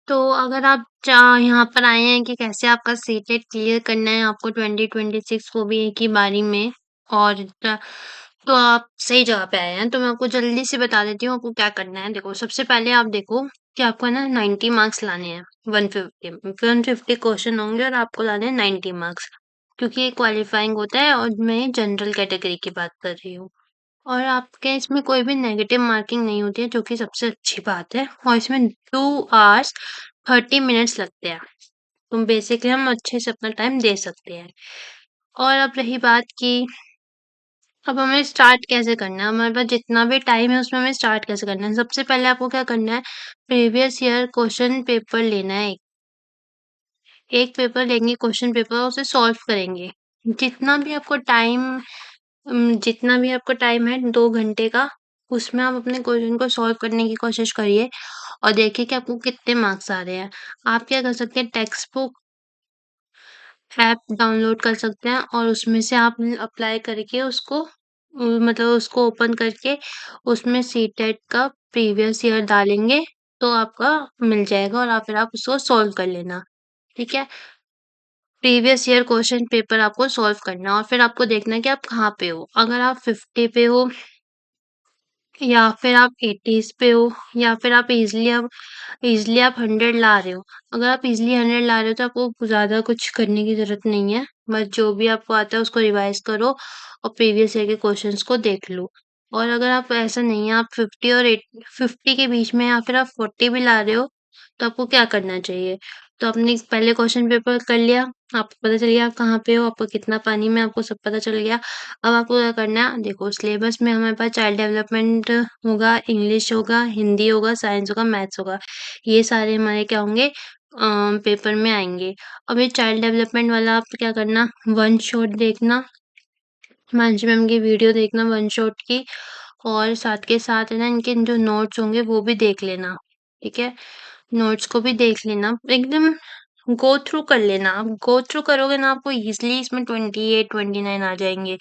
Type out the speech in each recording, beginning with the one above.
तो अगर आप यहाँ पर आए हैं कि कैसे आपका सीटेट क्लियर करना है आपको 2026 वो भी एक ही बारी में और तो आप सही जगह पे आए हैं। तो मैं आपको जल्दी से बता देती हूँ आपको क्या करना है। देखो सबसे पहले आप देखो कि आपको है ना 90 मार्क्स लाने हैं 150 क्वेश्चन होंगे और आपको लाने हैं 90 मार्क्स क्योंकि ये क्वालिफाइंग होता है और मैं जनरल कैटेगरी की बात कर रही हूँ। और आपके इसमें कोई भी नेगेटिव मार्किंग नहीं होती है जो कि सबसे अच्छी बात है और इसमें 2 आवर्स 30 मिनट्स लगते हैं। तो बेसिकली हम अच्छे से अपना टाइम दे सकते हैं। और अब रही बात कि अब हमें स्टार्ट कैसे करना है, हमारे पास जितना भी टाइम है उसमें हमें स्टार्ट कैसे करना है। सबसे पहले आपको क्या करना है, प्रीवियस ईयर क्वेश्चन पेपर लेना है। एक पेपर लेंगे क्वेश्चन पेपर और उसे सॉल्व करेंगे। जितना भी आपको टाइम जितना भी आपका टाइम है 2 घंटे का, उसमें आप अपने क्वेश्चन को सॉल्व करने की कोशिश करिए और देखिए कि आपको कितने मार्क्स आ रहे हैं। आप क्या कर सकते हैं, टेक्स्ट बुक ऐप डाउनलोड कर सकते हैं और उसमें से आप अप्लाई करके उसको मतलब उसको ओपन करके उसमें सीटेट का प्रीवियस ईयर डालेंगे, तो आपका मिल जाएगा और आप फिर आप उसको सॉल्व कर लेना, ठीक है? प्रीवियस ईयर क्वेश्चन पेपर आपको सॉल्व करना है और फिर आपको देखना है कि आप कहाँ पे हो। अगर आप 50 पे हो या फिर आप 80s पे हो या फिर आप इज़िली आप 100 ला रहे हो। अगर आप इज़िली 100 ला रहे हो तो आपको ज़्यादा कुछ करने की ज़रूरत नहीं है। बस जो भी आपको आता है उसको रिवाइज़ करो और प्रीवियस ईयर के क्वेश्चंस को देख लो। और अगर आप ऐसा नहीं है, आप 50 के बीच में या फिर आप 40 भी ला रहे हो, तो आपको क्या करना चाहिए? तो आपने पहले क्वेश्चन पेपर कर लिया, आपको पता चल गया आप कहाँ पे हो, आपको कितना पानी में आपको सब पता चल गया। अब आपको क्या करना है, देखो सिलेबस में हमारे पास चाइल्ड डेवलपमेंट होगा, इंग्लिश होगा, हिंदी होगा, साइंस होगा, मैथ्स होगा। ये सारे हमारे क्या होंगे पेपर में आएँगे। अब ये चाइल्ड डेवलपमेंट वाला आप क्या करना, वन शॉट देखना, हिमांशु मैम की वीडियो देखना वन शॉट की और साथ के साथ है ना इनके जो नोट्स होंगे वो भी देख लेना, ठीक है? नोट्स को भी देख लेना, एकदम गो थ्रू कर लेना। आप गो थ्रू करोगे ना आपको ईज़िली इसमें 28, 29 आ जाएँगे।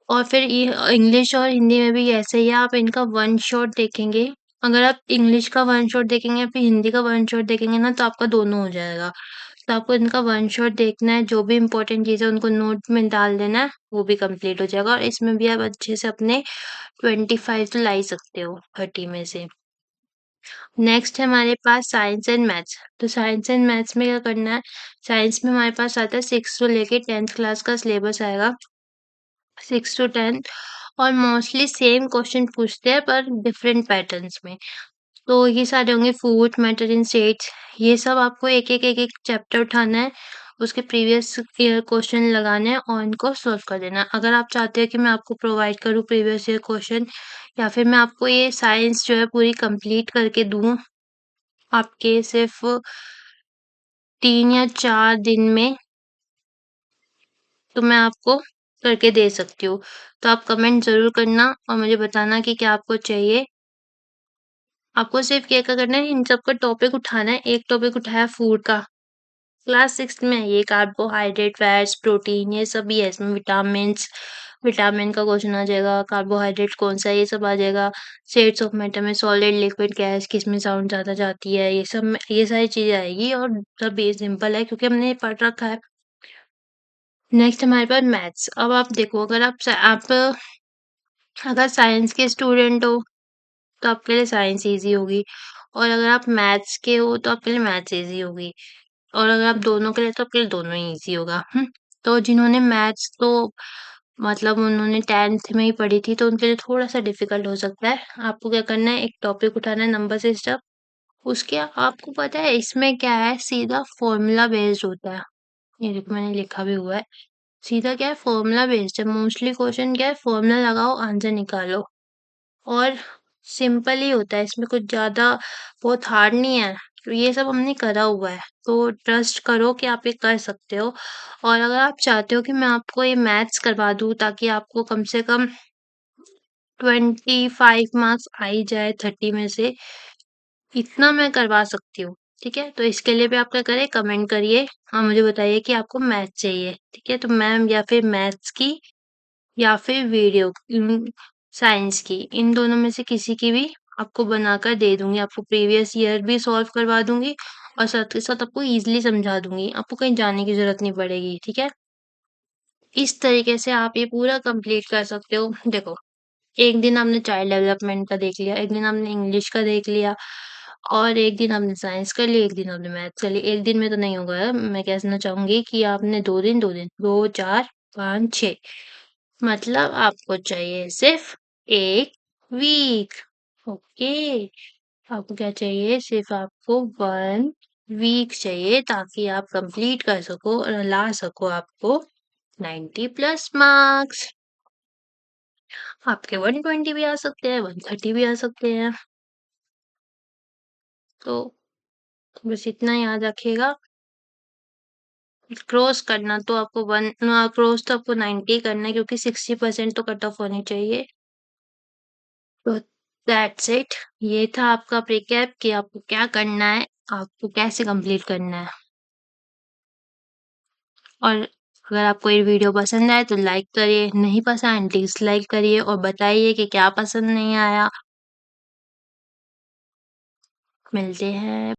और फिर ये इंग्लिश और हिंदी में भी ऐसे ही है, आप इनका वन शॉट देखेंगे। अगर आप इंग्लिश का वन शॉट देखेंगे या फिर हिंदी का वन शॉट देखेंगे ना तो आपका दोनों हो जाएगा। तो आपको इनका वन शॉट देखना है, जो भी इम्पोर्टेंट चीज़ है उनको नोट में डाल देना है, वो भी कंप्लीट हो जाएगा और इसमें भी आप अच्छे से अपने 25 तो ला ही सकते हो 30 में से। नेक्स्ट है हमारे पास साइंस एंड मैथ्स। तो साइंस एंड मैथ्स में क्या करना है, साइंस में हमारे पास आता है 6 टू लेके 10th क्लास का सिलेबस आएगा। 6 टू 10 और मोस्टली सेम क्वेश्चन पूछते हैं पर डिफरेंट पैटर्न्स में। तो ये सारे होंगे फूड, मैटर इन स्टेट्स, ये सब आपको एक-एक चैप्टर उठाना है, उसके प्रीवियस ईयर क्वेश्चन लगाने हैं और इनको सॉल्व कर देना है। अगर आप चाहते हो कि मैं आपको प्रोवाइड करूँ प्रीवियस ईयर क्वेश्चन या फिर मैं आपको ये साइंस जो है पूरी कंप्लीट करके दूँ, आपके सिर्फ़ 3 या 4 दिन में, तो मैं आपको करके दे सकती हूँ। तो आप कमेंट ज़रूर करना और मुझे बताना कि क्या आपको चाहिए। आपको सिर्फ़ क्या क्या करना है, इन सबका टॉपिक उठाना है। एक टॉपिक उठाया फूड का, क्लास 6th में है ये, कार्बोहाइड्रेट, फैट्स, प्रोटीन ये सब भी है इसमें, विटामिन का क्वेश्चन आ जाएगा, कार्बोहाइड्रेट कौन-सा है ये सब आ जाएगा, शेड्स ऑफ मैटर में सॉलिड, लिक्विड, गैस किसमें साउंड ज़्यादा जाती है, ये सब में ये सारी चीज़ें आएगी और सब ये सिंपल है क्योंकि हमने ये पढ़ रखा है। नेक्स्ट हमारे पास मैथ्स। अब आप देखो अगर साइंस के स्टूडेंट हो तो आपके लिए साइंस ईज़ी होगी और अगर आप मैथ्स के हो तो आपके लिए मैथ्स ईज़ी होगी और अगर आप दोनों के लिए तो आपके लिए दोनों ही ईज़ी होगा। तो जिन्होंने मैथ्स तो मतलब उन्होंने 10th में ही पढ़ी थी तो उनके लिए थोड़ा-सा डिफ़िकल्ट हो सकता है। आपको क्या करना है, एक टॉपिक उठाना है नंबर सिस्टम, उसके आपको पता है इसमें क्या है, सीधा फ़ॉर्मूला बेस्ड होता है। ये देखो मैंने लिखा भी हुआ है। सीधा क्या है, फ़ॉर्मूला बेस्ड है, मोस्टली क्वेश्चन क्या है, फ़ॉर्मूला लगाओ आंसर निकालो और सिंपल ही होता है, इसमें कुछ ज़्यादा बहुत हार्ड नहीं है। तो ये सब हमने करा हुआ है, तो ट्रस्ट करो कि आप ये कर सकते हो और अगर आप चाहते हो कि मैं आपको ये मैथ्स करवा दूँ ताकि आपको कम से कम 25 मार्क्स आ ही जाए 30 में से, इतना मैं करवा सकती हूँ, ठीक है? तो इसके लिए भी आप क्या करें, कमेंट करिए और मुझे बताइए कि आपको मैथ्स चाहिए, ठीक है? तो मैम या फिर मैथ्स की या फिर साइंस की, इन दोनों में से किसी की भी आपको बनाकर दे दूँगी। आपको प्रीवियस ईयर भी सॉल्व करवा दूँगी और साथ के साथ आपको ईज़िली समझा दूँगी। आपको कहीं जाने की ज़रूरत नहीं पड़ेगी, ठीक है? इस तरीके से आप ये पूरा कंप्लीट कर सकते हो। देखो, एक दिन आपने चाइल्ड डेवलपमेंट का देख लिया, एक दिन आपने इंग्लिश का देख लिया और एक दिन आपने साइंस कर लिया, एक दिन आपने मैथ्स कर लिया। एक दिन में तो नहीं होगा, मैं कहना चाहूँगी कि आपने 2 दिन, 2, 4, 5, 6 मतलब आपको चाहिए सिर्फ़ 1 वीक, ओके? आपको क्या चाहिए? सिर्फ़ आपको 1 वीक चाहिए ताकि आप कंप्लीट कर सको और ला सको आपको 90 प्लस मार्क्स। आपके 120 भी आ सकते हैं, 130 भी आ सकते हैं। तो बस इतना याद रखिएगा। क्रॉस करना तो आपको क्रॉस तो आपको 90 करना है क्योंकि 60% तो कट ऑफ होनी चाहिए। तो दैट्स इट। ये था आपका प्रीकैप कि आपको क्या करना है, आपको कैसे कंप्लीट करना है। और अगर आपको ये वीडियो पसंद आए तो लाइक करिए, नहीं पसंद डिसलाइक करिए और बताइए कि क्या पसंद नहीं आया। मिलते हैं।